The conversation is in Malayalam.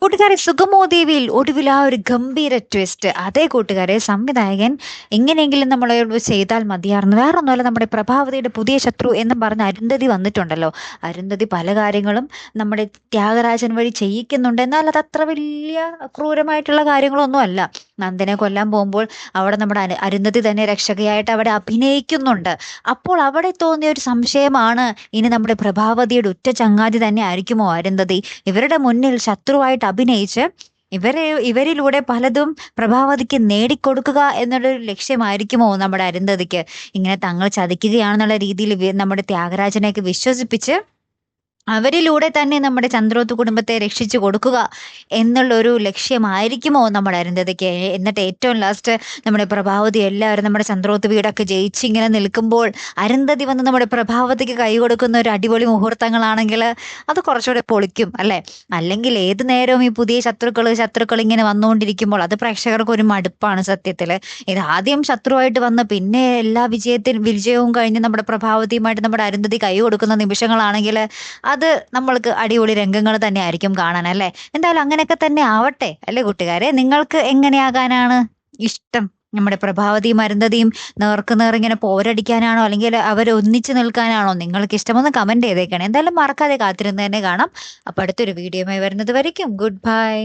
കൂട്ടുകാരെ, സുഗമോ ദേവിയിൽ ഒടുവിൽ ആ ഒരു ഗംഭീര ട്വിസ്റ്റ്. അതേ കൂട്ടുകാരെ, സംവിധായകൻ എങ്ങനെയെങ്കിലും നമ്മളോട് ചെയ്താൽ മതിയായിരുന്നു. വേറൊന്നുമല്ല, നമ്മുടെ പ്രഭാവതിയുടെ പുതിയ ശത്രു എന്നും പറഞ്ഞ് അരുന്ധതി വന്നിട്ടുണ്ടല്ലോ. അരുന്ധതി പല കാര്യങ്ങളും നമ്മുടെ ത്യാഗരാജൻ വഴി ചെയ്യിക്കുന്നുണ്ട്. എന്നാൽ അത് അത്ര വലിയ ക്രൂരമായിട്ടുള്ള കാര്യങ്ങളൊന്നും അല്ല. നന്ദനെ കൊല്ലാൻ പോകുമ്പോൾ അവിടെ നമ്മുടെ അരുന്ധതി തന്നെ രക്ഷകയായിട്ട് അവിടെ അഭിനയിക്കുന്നുണ്ട്. അപ്പോൾ അവിടെ തോന്നിയ ഒരു സംശയമാണ്, ഇനി നമ്മുടെ പ്രഭാവതിയുടെ ഉറ്റ ചങ്ങാതി തന്നെ ആയിരിക്കുമോ അരുന്ധതി? ഇവരുടെ മുന്നിൽ ശത്രുവായിട്ട് അഭിനയിച്ച് ഇവരിലൂടെ പലതും പ്രഭാവതിക്ക് നേടിക്കൊടുക്കുക എന്നുള്ളൊരു ലക്ഷ്യമായിരിക്കുമോ നമ്മുടെ അരുന്ധതിക്ക്? ഇങ്ങനെ തങ്ങൾ ചതിക്കുകയാണെന്നുള്ള രീതിയിൽ നമ്മുടെ ത്യാഗരാജനെയൊക്കെ വിശ്വസിപ്പിച്ച് അവരിലൂടെ തന്നെ നമ്മുടെ ചന്ദ്രോത്ത് കുടുംബത്തെ രക്ഷിച്ചു കൊടുക്കുക എന്നുള്ളൊരു ലക്ഷ്യമായിരിക്കുമോ നമ്മുടെ അരുന്ധതിക്ക്? എന്നിട്ട് ഏറ്റവും ലാസ്റ്റ് നമ്മുടെ പ്രഭാവതി എല്ലാവരും നമ്മുടെ ചന്ദ്രോത്ത് വീടൊക്കെ ജയിച്ചിങ്ങനെ നിൽക്കുമ്പോൾ അരുന്ധതി വന്ന് നമ്മുടെ പ്രഭാവതിക്ക് കൈ കൊടുക്കുന്ന ഒരു അടിപൊളി മുഹൂർത്തങ്ങളാണെങ്കിൽ അത് കുറച്ചുകൂടെ പൊളിക്കും അല്ലേ? അല്ലെങ്കിൽ ഏത് നേരവും ഈ പുതിയ ശത്രുക്കൾ ഇങ്ങനെ വന്നുകൊണ്ടിരിക്കുമ്പോൾ അത് പ്രേക്ഷകർക്ക് ഒരു മടുപ്പാണ് സത്യത്തിൽ. ഇത് ആദ്യം ശത്രുവായിട്ട് വന്ന് പിന്നെ എല്ലാ വിജയവും കഴിഞ്ഞ് നമ്മുടെ പ്രഭാവതിയുമായിട്ട് നമ്മുടെ അരുന്ധതി കൈ കൊടുക്കുന്ന നിമിഷങ്ങളാണെങ്കിൽ അത് നമ്മൾക്ക് അടിപൊളി രംഗങ്ങൾ തന്നെ ആയിരിക്കും കാണാൻ അല്ലേ? എന്തായാലും അങ്ങനെയൊക്കെ തന്നെ ആവട്ടെ അല്ലേ കൂട്ടുകാരെ? നിങ്ങൾക്ക് എങ്ങനെയാകാനാണ് ഇഷ്ടം? നമ്മുടെ പ്രഭാവതിയും അരുന്ധതിയും നേർക്ക് ഇങ്ങനെ പോരടിക്കാനാണോ, അല്ലെങ്കിൽ അവർ ഒന്നിച്ചു നിൽക്കാനാണോ നിങ്ങൾക്ക് ഇഷ്ടമെന്ന് കമന്റ് ചെയ്തേക്കണേ. എന്തായാലും മറക്കാതെ കാത്തിരുന്ന് തന്നെ കാണാം. അപ്പൊ അടുത്തൊരു വീഡിയോയുമായി വരുന്നത് വരയ്ക്കും ഗുഡ് ബൈ.